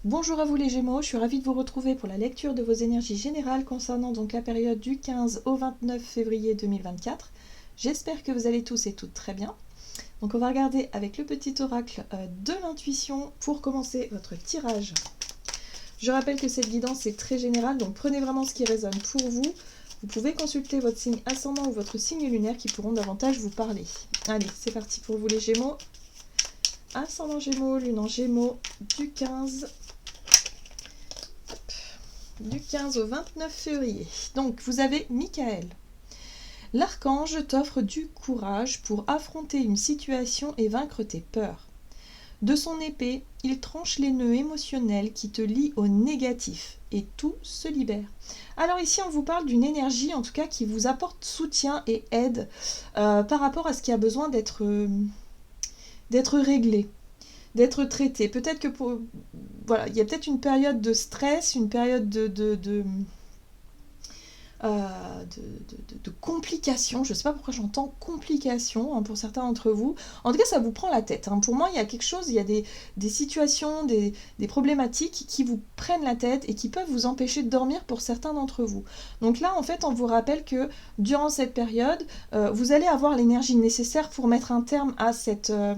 Bonjour à vous les Gémeaux, je suis ravie de vous retrouver pour la lecture de vos énergies générales concernant donc la période du 15 au 29 février 2024. J'espère que vous allez tous et toutes très bien. Donc on va regarder avec le petit oracle de l'intuition pour commencer votre tirage. Je rappelle que cette guidance est très générale, donc prenez vraiment ce qui résonne pour vous. Vous pouvez consulter votre signe ascendant ou votre signe lunaire qui pourront davantage vous parler. Allez, c'est parti pour vous les Gémeaux. Ascendant Gémeaux, lune en Gémeaux, du 15 au 29 février. Donc, vous avez Michael. L'archange t'offre du courage pour affronter une situation et vaincre tes peurs. De son épée, il tranche les nœuds émotionnels qui te lient au négatif et tout se libère. Alors ici, on vous parle d'une énergie, en tout cas, qui vous apporte soutien et aide par rapport à ce qui a besoin d'être réglé, d'être traité. Peut-être que voilà, il y a peut-être une période de stress, une période de complications. Je ne sais pas pourquoi j'entends complications pour certains d'entre vous. En tout cas, ça vous prend la tête. Pour moi, il y a quelque chose, il y a des situations, des problématiques qui vous prennent la tête et qui peuvent vous empêcher de dormir pour certains d'entre vous. Donc là, en fait, on vous rappelle que durant cette période, vous allez avoir l'énergie nécessaire pour mettre un terme à ce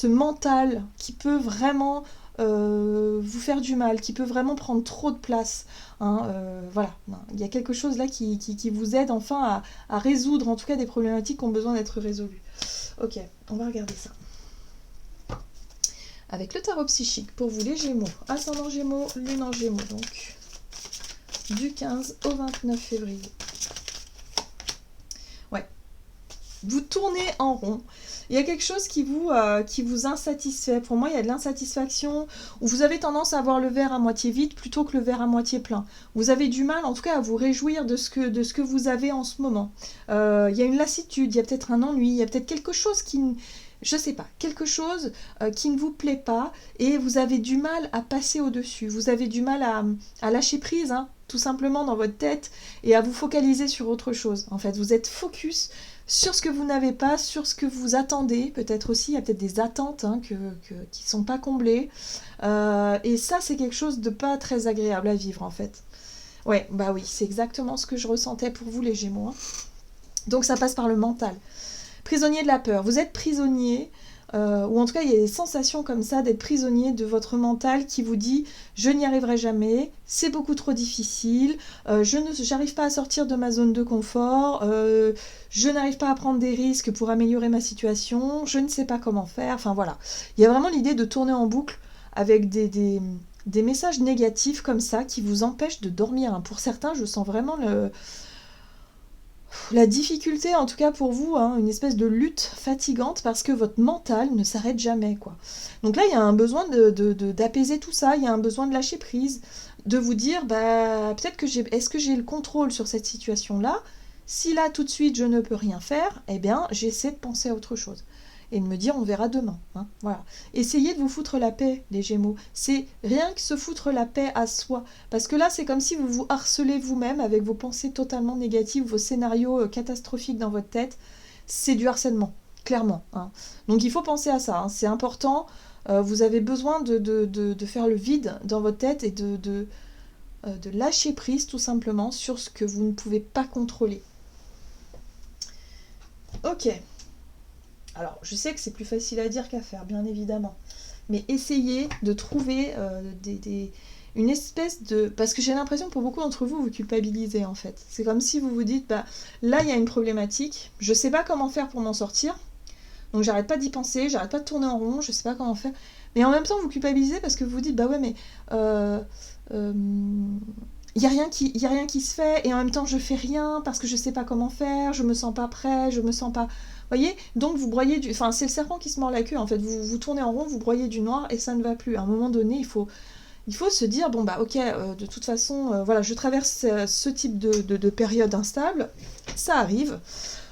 mental qui peut vraiment vous faire du mal, qui peut vraiment prendre trop de place. Voilà, il y a quelque chose là qui vous aide enfin à résoudre en tout cas des problématiques qui ont besoin d'être résolues. Ok, on va regarder ça. Avec le tarot psychique pour vous les Gémeaux, ascendant Gémeaux, lune en Gémeaux, donc du 15 au 29 février. Ouais, vous tournez en rond. Il y a quelque chose qui vous insatisfait. Pour moi, il y a de l'insatisfaction, où vous avez tendance à voir le verre à moitié vide plutôt que le verre à moitié plein. Vous avez du mal, en tout cas, à vous réjouir de ce que vous avez en ce moment. Il y a une lassitude, il y a peut-être un ennui, il y a peut-être quelque chose je sais pas, quelque chose qui ne vous plaît pas, et vous avez du mal à passer au-dessus. Vous avez du mal à lâcher prise, tout simplement dans votre tête, et à vous focaliser sur autre chose. En fait, vous êtes focus sur ce que vous n'avez pas, sur ce que vous attendez, peut-être aussi, il y a peut-être des attentes qui ne sont pas comblées, et ça c'est quelque chose de pas très agréable à vivre en fait. Ouais, bah oui, c'est exactement ce que je ressentais pour vous les Gémeaux. Donc ça passe par le mental. Prisonnier de la peur, vous êtes prisonnier, ou en tout cas il y a des sensations comme ça d'être prisonnier de votre mental qui vous dit je n'y arriverai jamais, c'est beaucoup trop difficile, j'arrive pas à sortir de ma zone de confort, je n'arrive pas à prendre des risques pour améliorer ma situation, je ne sais pas comment faire, enfin voilà. Il y a vraiment l'idée de tourner en boucle avec des messages négatifs comme ça qui vous empêchent de dormir. Pour certains, je sens vraiment la difficulté, en tout cas pour vous, une espèce de lutte fatigante parce que votre mental ne s'arrête jamais, quoi. Donc là, il y a un besoin d'apaiser tout ça, il y a un besoin de lâcher prise, de vous dire, peut-être que est-ce que j'ai le contrôle sur cette situation-là? Si là, tout de suite, je ne peux rien faire, eh bien, j'essaie de penser à autre chose. Et de me dire, on verra demain. Voilà. Essayez de vous foutre la paix, les Gémeaux. C'est rien que se foutre la paix à soi. Parce que là, c'est comme si vous vous harcelez vous-même avec vos pensées totalement négatives, vos scénarios catastrophiques dans votre tête. C'est du harcèlement, clairement. Donc il faut penser à ça. C'est important. Vous avez besoin de faire le vide dans votre tête et de lâcher prise, tout simplement, sur ce que vous ne pouvez pas contrôler. Ok. Alors, je sais que c'est plus facile à dire qu'à faire, bien évidemment. Mais essayez de trouver une espèce de... Parce que j'ai l'impression que pour beaucoup d'entre vous, vous culpabilisez, en fait. C'est comme si vous vous dites, là, il y a une problématique, je sais pas comment faire pour m'en sortir, donc j'arrête pas d'y penser, j'arrête pas de tourner en rond, je sais pas comment faire. Mais en même temps, vous culpabilisez parce que vous vous dites, ouais, mais... il n'y a rien qui se fait, et en même temps je fais rien parce que je sais pas comment faire, je me sens pas prêt, je me sens pas... Voyez, donc vous broyez du... Enfin, c'est le serpent qui se mord la queue, en fait. Vous tournez en rond, vous broyez du noir, et ça ne va plus. À un moment donné, il faut se dire, ok, de toute façon, voilà, je traverse ce type de période instable, ça arrive.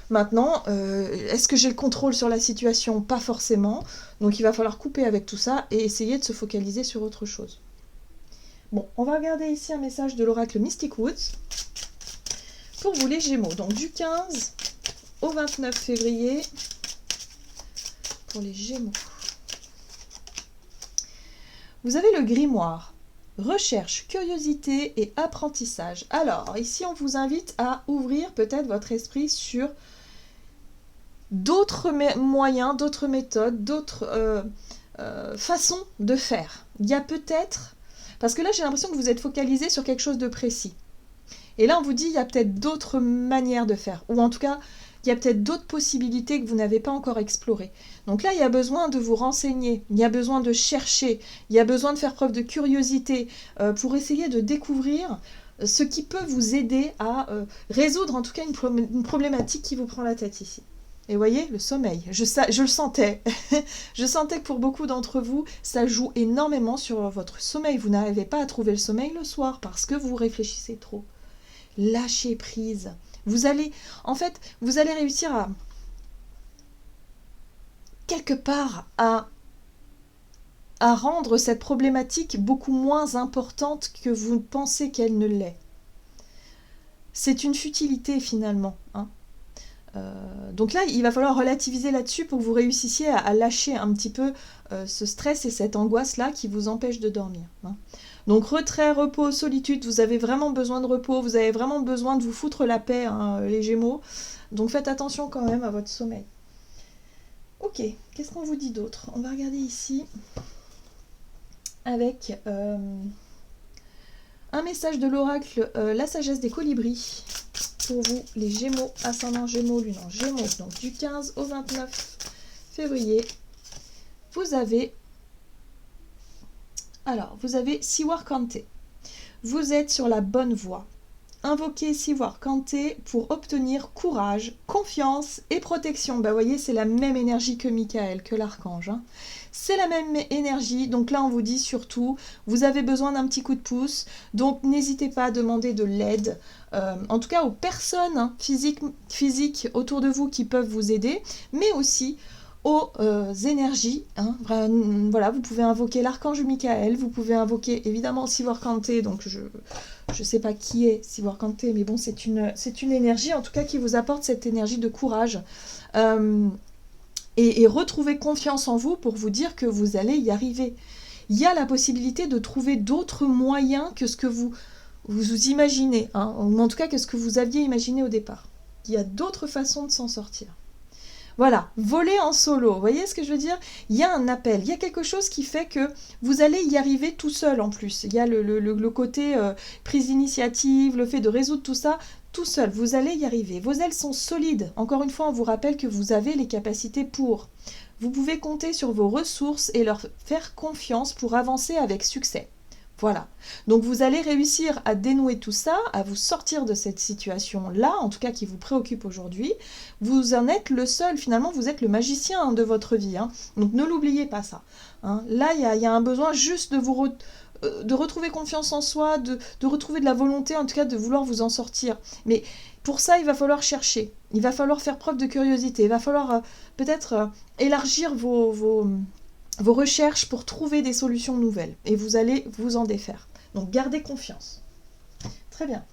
Maintenant, est-ce que j'ai le contrôle sur la situation? Pas forcément. Donc il va falloir couper avec tout ça, et essayer de se focaliser sur autre chose. Bon, on va regarder ici un message de l'oracle Mystic Woods pour vous les Gémeaux. Donc du 15 au 29 février pour les Gémeaux. Vous avez le grimoire. Recherche, curiosité et apprentissage. Alors, ici, on vous invite à ouvrir peut-être votre esprit sur d'autres moyens, d'autres méthodes, d'autres façons de faire. Il y a peut-être... Parce que là, j'ai l'impression que vous êtes focalisé sur quelque chose de précis. Et là, on vous dit, il y a peut-être d'autres manières de faire. Ou en tout cas, il y a peut-être d'autres possibilités que vous n'avez pas encore explorées. Donc là, il y a besoin de vous renseigner, il y a besoin de chercher, il y a besoin de faire preuve de curiosité pour essayer de découvrir ce qui peut vous aider à résoudre en tout cas une problématique qui vous prend la tête ici. Et vous voyez, le sommeil, je le sentais. Je sentais que pour beaucoup d'entre vous, ça joue énormément sur votre sommeil. Vous n'arrivez pas à trouver le sommeil le soir parce que vous réfléchissez trop. Lâchez prise. Vous allez réussir à, quelque part, à rendre cette problématique beaucoup moins importante que vous pensez qu'elle ne l'est. C'est une futilité finalement, hein. Donc là, il va falloir relativiser là-dessus pour que vous réussissiez à lâcher un petit peu ce stress et cette angoisse-là qui vous empêche de dormir, hein. Donc retrait, repos, solitude, vous avez vraiment besoin de repos, vous avez vraiment besoin de vous foutre la paix, hein, les Gémeaux. Donc faites attention quand même à votre sommeil. Ok, qu'est-ce qu'on vous dit d'autre? On va regarder ici avec un message de l'oracle, la sagesse des colibris. Pour vous, les Gémeaux, ascendant Gémeaux, lune en Gémeaux, donc du 15 au 29 février, vous avez Siwar Kante. Vous êtes sur la bonne voie. Invoquez Siwar Kante pour obtenir courage, confiance et protection. Vous voyez, c'est la même énergie que Michael, que l'archange, hein. C'est la même énergie, donc là on vous dit surtout, vous avez besoin d'un petit coup de pouce, donc n'hésitez pas à demander de l'aide, en tout cas aux personnes, hein, physiques autour de vous qui peuvent vous aider, mais aussi aux énergies, hein. Voilà, vous pouvez invoquer l'archange Michael, vous pouvez invoquer évidemment Siwar Kante, donc je ne sais pas qui est Siwar Kante, mais bon, c'est une énergie en tout cas qui vous apporte cette énergie de courage. Et retrouver confiance en vous pour vous dire que vous allez y arriver. Il y a la possibilité de trouver d'autres moyens que ce que vous imaginez, hein, ou en tout cas que ce que vous aviez imaginé au départ. Il y a d'autres façons de s'en sortir. Voilà, voler en solo, vous voyez ce que je veux dire? Il y a un appel, il y a quelque chose qui fait que vous allez y arriver tout seul en plus. Il y a le côté prise d'initiative, le fait de résoudre tout ça, tout seul, vous allez y arriver. Vos ailes sont solides. Encore une fois, on vous rappelle que vous avez les capacités pour. Vous pouvez compter sur vos ressources et leur faire confiance pour avancer avec succès. Voilà. Donc vous allez réussir à dénouer tout ça, à vous sortir de cette situation-là, en tout cas qui vous préoccupe aujourd'hui. Vous en êtes le seul, finalement, vous êtes le magicien, hein, de votre vie, hein. Donc ne l'oubliez pas ça, hein. Là, il y a un besoin juste de retrouver confiance en soi, de retrouver de la volonté, en tout cas de vouloir vous en sortir. Mais pour ça, il va falloir chercher, il va falloir faire preuve de curiosité, il va falloir peut-être élargir vos recherches pour trouver des solutions nouvelles. Et vous allez vous en défaire. Donc gardez confiance. Très bien.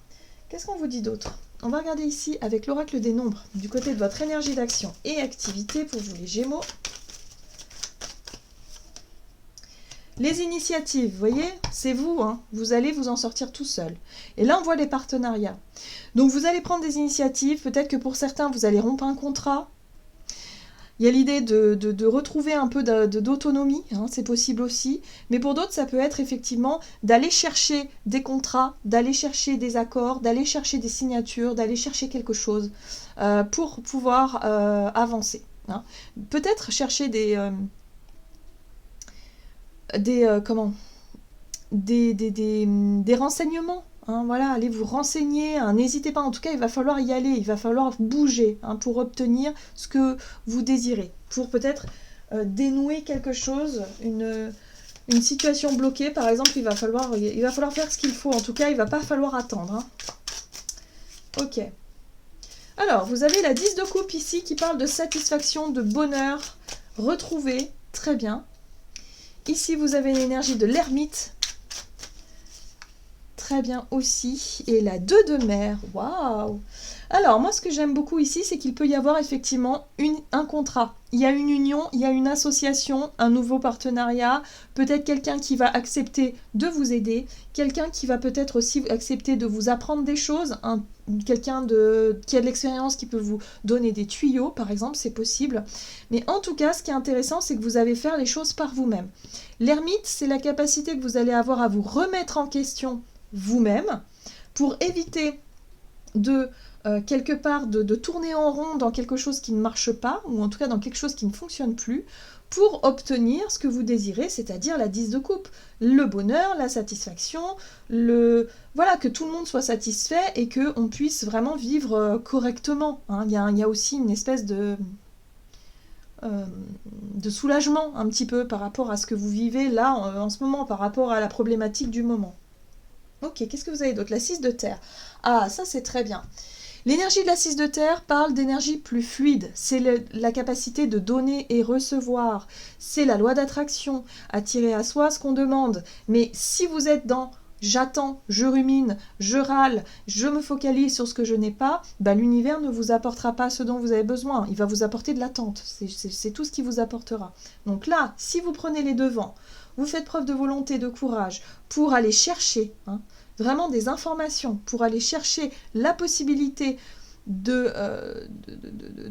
Qu'est-ce qu'on vous dit d'autre? On va regarder ici avec l'oracle des nombres, du côté de votre énergie d'action et activité pour vous les Gémeaux. Les initiatives, vous voyez, c'est vous, hein, vous allez vous en sortir tout seul. Et là, on voit les partenariats. Donc, vous allez prendre des initiatives, peut-être que pour certains, vous allez rompre un contrat. Il y a l'idée de retrouver un peu d'autonomie, hein, c'est possible aussi. Mais pour d'autres, ça peut être effectivement d'aller chercher des contrats, d'aller chercher des accords, d'aller chercher des signatures, d'aller chercher quelque chose pour pouvoir avancer, hein. Peut-être chercher des renseignements, hein, voilà, allez vous renseigner, hein, n'hésitez pas, en tout cas il va falloir y aller, il va falloir bouger, hein, pour obtenir ce que vous désirez, pour peut-être dénouer quelque chose, une situation bloquée par exemple, il va falloir faire ce qu'il faut, en tout cas il va pas falloir attendre, hein. Ok. Alors, vous avez la 10 de coupe ici qui parle de satisfaction, de bonheur retrouvé, très bien. Ici, vous avez l'énergie de l'ermite. très bien aussi. Et la 2 de mer, waouh! Alors, moi, ce que j'aime beaucoup ici, c'est qu'il peut y avoir effectivement un contrat. Il y a une union, il y a une association, un nouveau partenariat, peut-être quelqu'un qui va accepter de vous aider, quelqu'un qui va peut-être aussi accepter de vous apprendre des choses, quelqu'un qui a de l'expérience qui peut vous donner des tuyaux, par exemple, c'est possible. Mais en tout cas, ce qui est intéressant, c'est que vous allez faire les choses par vous-même. L'ermite, c'est la capacité que vous allez avoir à vous remettre en question vous-même pour éviter de quelque part de tourner en rond dans quelque chose qui ne marche pas, ou en tout cas dans quelque chose qui ne fonctionne plus, pour obtenir ce que vous désirez, c'est-à-dire la 10 de coupe. Le bonheur, la satisfaction, voilà, que tout le monde soit satisfait et qu'on puisse vraiment vivre correctement. Hein. Il y a aussi une espèce de soulagement un petit peu par rapport à ce que vous vivez là en ce moment, par rapport à la problématique du moment. Ok, qu'est-ce que vous avez d'autre? La 6 de terre. Ah, ça c'est très bien. L'énergie de la 6 de terre parle d'énergie plus fluide. C'est la capacité de donner et recevoir. C'est la loi d'attraction, attirer à soi ce qu'on demande. Mais si vous êtes dans j'attends, je rumine, je râle, je me focalise sur ce que je n'ai pas, l'univers ne vous apportera pas ce dont vous avez besoin. Il va vous apporter de l'attente. C'est tout ce qu'il vous apportera. Donc là, si vous prenez les devants, vous faites preuve de volonté, de courage pour aller chercher vraiment des informations, pour aller chercher la possibilité de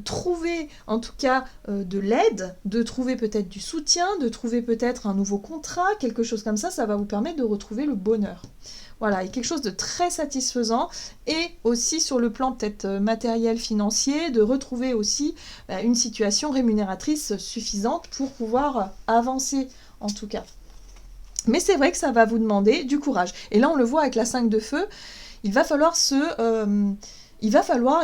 trouver en tout cas de l'aide, de trouver peut-être du soutien, de trouver peut-être un nouveau contrat, quelque chose comme ça, ça va vous permettre de retrouver le bonheur. Voilà, et quelque chose de très satisfaisant, et aussi sur le plan peut-être matériel, financier, de retrouver aussi une situation rémunératrice suffisante pour pouvoir avancer en tout cas. Mais c'est vrai que ça va vous demander du courage. Et là, on le voit avec la 5 de feu, il va falloir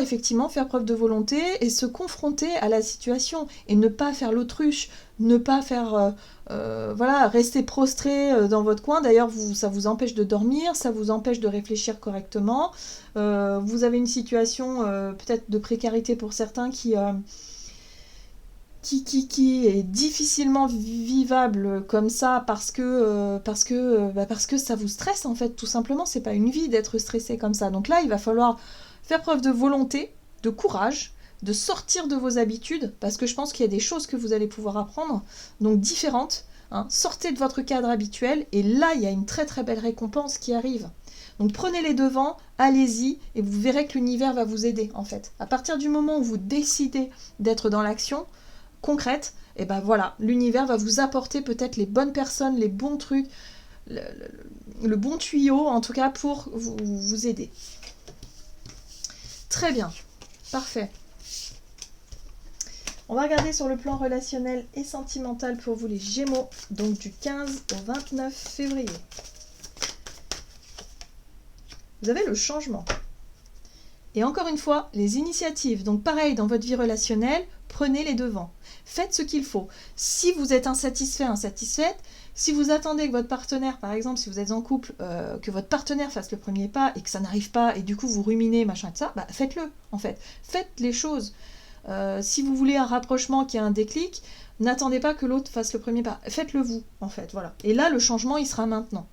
effectivement faire preuve de volonté et se confronter à la situation et ne pas faire l'autruche, ne pas faire rester prostré dans votre coin. D'ailleurs, ça vous empêche de dormir, ça vous empêche de réfléchir correctement. Vous avez une situation peut-être de précarité pour certains qui est difficilement vivable comme ça parce que ça vous stresse en fait, tout simplement. C'est pas une vie d'être stressé comme ça. Donc là, il va falloir faire preuve de volonté, de courage, de sortir de vos habitudes, parce que je pense qu'il y a des choses que vous allez pouvoir apprendre, donc différentes. Sortez de votre cadre habituel, et là, il y a une très très belle récompense qui arrive. Donc prenez les devants, allez-y, et vous verrez que l'univers va vous aider, en fait. À partir du moment où vous décidez d'être dans l'action concrète, et voilà, l'univers va vous apporter peut-être les bonnes personnes, les bons trucs, le bon tuyau, en tout cas, pour vous aider. Très bien, parfait. On va regarder sur le plan relationnel et sentimental pour vous les Gémeaux, donc du 15 au 29 février. Vous avez le changement. Et encore une fois, les initiatives. Donc pareil, dans votre vie relationnelle, prenez les devants. Faites ce qu'il faut. Si vous êtes insatisfait, insatisfaite, si vous attendez que votre partenaire, par exemple, si vous êtes en couple, que votre partenaire fasse le premier pas et que ça n'arrive pas, et du coup vous ruminez, machin, et ça, faites-le, en fait. Faites les choses. Si vous voulez un rapprochement qui a un déclic, n'attendez pas que l'autre fasse le premier pas. Faites-le vous, en fait, voilà. Et là, le changement, il sera maintenant.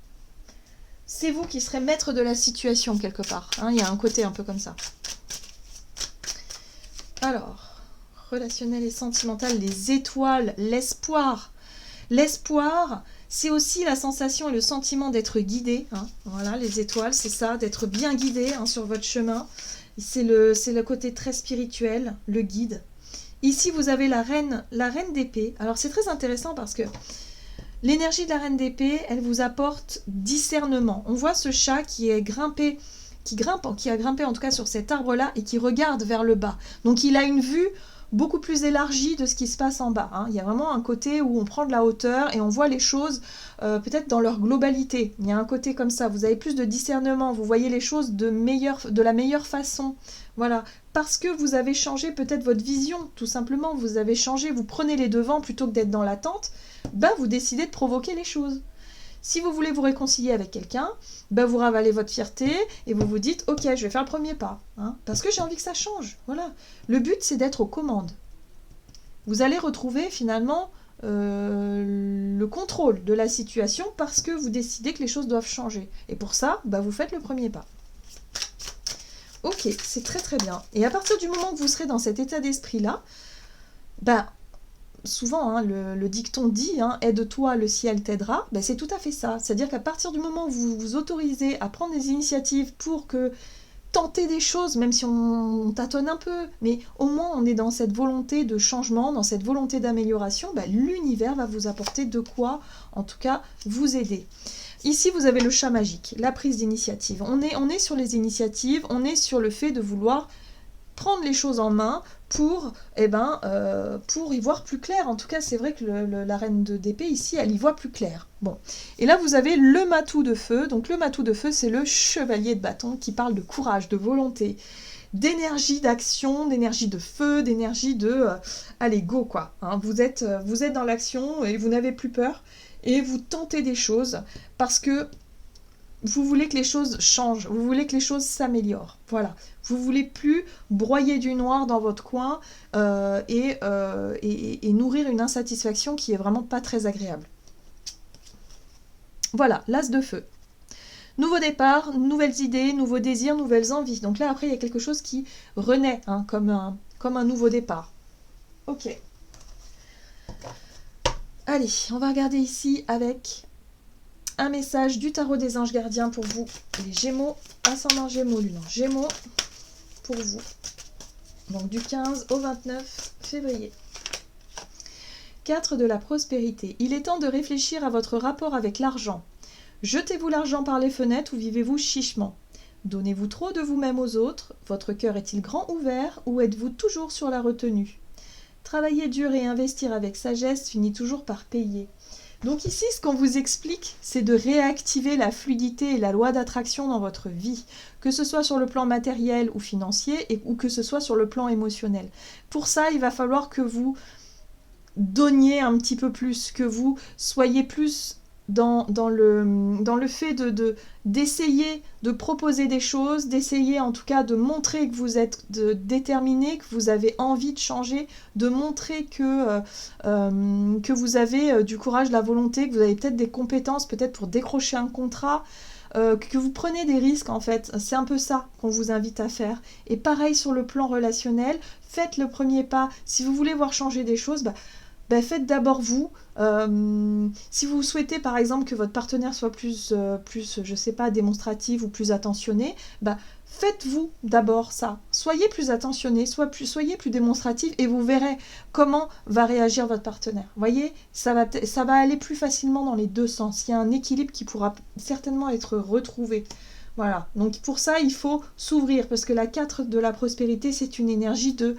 C'est vous qui serez maître de la situation, quelque part. Il y a un côté un peu comme ça. Alors, relationnel et sentimental, les étoiles, l'espoir. L'espoir, c'est aussi la sensation et le sentiment d'être guidé. Voilà, les étoiles, c'est ça, d'être bien guidé sur votre chemin. C'est le côté très spirituel, le guide. Ici, vous avez la reine d'épée. Alors, c'est très intéressant parce que l'énergie de la reine d'épée, elle vous apporte discernement. On voit ce chat qui a grimpé en tout cas sur cet arbre-là et qui regarde vers le bas. Donc, il a une vue beaucoup plus élargie de ce qui se passe en bas. Il y a vraiment un côté où on prend de la hauteur et on voit les choses peut-être dans leur globalité. Il y a un côté comme ça, vous avez plus de discernement, vous voyez les choses de la meilleure façon. Voilà, parce que vous avez changé peut-être votre vision, tout simplement, vous avez changé, vous prenez les devants plutôt que d'être dans l'attente, vous décidez de provoquer les choses. Si vous voulez vous réconcilier avec quelqu'un, vous ravalez votre fierté et vous vous dites « Ok, je vais faire le premier pas, parce que j'ai envie que ça change. » Voilà. Le but, c'est d'être aux commandes. Vous allez retrouver finalement le contrôle de la situation parce que vous décidez que les choses doivent changer. Et pour ça, bah, vous faites le premier pas. Ok, c'est très très bien. Et à partir du moment que vous serez dans cet état d'esprit-là, bah, souvent, hein, le dicton dit hein, « aide-toi, le ciel t'aidera », ben, c'est tout à fait ça. C'est-à-dire qu'à partir du moment où vous vous autorisez à prendre des initiatives pour que tenter des choses, même si on tâtonne un peu, mais au moins on est dans cette volonté de changement, dans cette volonté d'amélioration, ben, l'univers va vous apporter de quoi, en tout cas, vous aider. Ici, vous avez le chat magique, la prise d'initiative. On est sur les initiatives, on est sur le fait de vouloir prendre les choses en main pour y voir plus clair. En tout cas, c'est vrai que la reine d'épée, ici, elle y voit plus clair. Bon. Et là, vous avez le matou de feu. Donc, le matou de feu, c'est le chevalier de bâton qui parle de courage, de volonté, d'énergie d'action, d'énergie de feu, d'énergie de... allez, go, quoi. Hein, vous êtes dans l'action et vous n'avez plus peur. Et vous tentez des choses parce que vous voulez que les choses changent, vous voulez que les choses s'améliorent. Voilà. Vous ne voulez plus broyer du noir dans votre coin et nourrir une insatisfaction qui est vraiment pas très agréable. Voilà, l'as de feu. Nouveau départ, nouvelles idées, nouveaux désirs, nouvelles envies. Donc là, après, il y a quelque chose qui renaît hein, comme un nouveau départ. Ok. Allez, on va regarder ici avec... un message du tarot des anges gardiens pour vous, les Gémeaux, ascendant Gémeaux, lune en Gémeaux, pour vous. Donc du 15 au 29 février. 4 de la prospérité. Il est temps de réfléchir à votre rapport avec l'argent. Jetez-vous l'argent par les fenêtres ou vivez-vous chichement? Donnez-vous trop de vous-même aux autres? Votre cœur est-il grand ouvert ou êtes-vous toujours sur la retenue? Travailler dur et investir avec sagesse finit toujours par payer. Donc ici, ce qu'on vous explique, c'est de réactiver la fluidité et la loi d'attraction dans votre vie, que ce soit sur le plan matériel ou financier, ou que ce soit sur le plan émotionnel. Pour ça, il va falloir que vous donniez un petit peu plus, que vous soyez plus dans le fait d'essayer de proposer des choses, d'essayer en tout cas de montrer que vous êtes déterminé, que vous avez envie de changer, de montrer que vous avez du courage, de la volonté, que vous avez peut-être des compétences, peut-être pour décrocher un contrat, que vous prenez des risques en fait. C'est un peu ça qu'on vous invite à faire. Et pareil sur le plan relationnel, faites le premier pas. Si vous voulez voir changer des choses, faites d'abord vous. Si vous souhaitez par exemple que votre partenaire soit plus je sais pas, démonstratif ou plus attentionné, faites-vous d'abord ça. Soyez plus attentionné, soyez plus démonstratif et vous verrez comment va réagir votre partenaire. Vous voyez, ça va aller plus facilement dans les deux sens. Il y a un équilibre qui pourra certainement être retrouvé. Voilà, donc pour ça, il faut s'ouvrir parce que la 4 de la prospérité, c'est une énergie de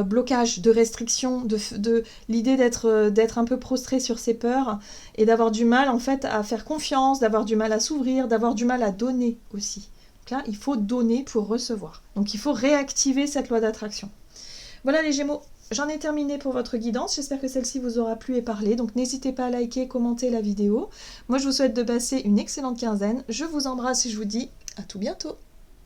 blocage, de restriction, de l'idée d'être un peu prostré sur ses peurs et d'avoir du mal en fait à faire confiance, d'avoir du mal à s'ouvrir, d'avoir du mal à donner aussi. Donc là, il faut donner pour recevoir. Donc il faut réactiver cette loi d'attraction. Voilà les Gémeaux, j'en ai terminé pour votre guidance. J'espère que celle-ci vous aura plu et parlé. Donc n'hésitez pas à liker, commenter la vidéo. Moi, je vous souhaite de passer une excellente quinzaine. Je vous embrasse et je vous dis à tout bientôt.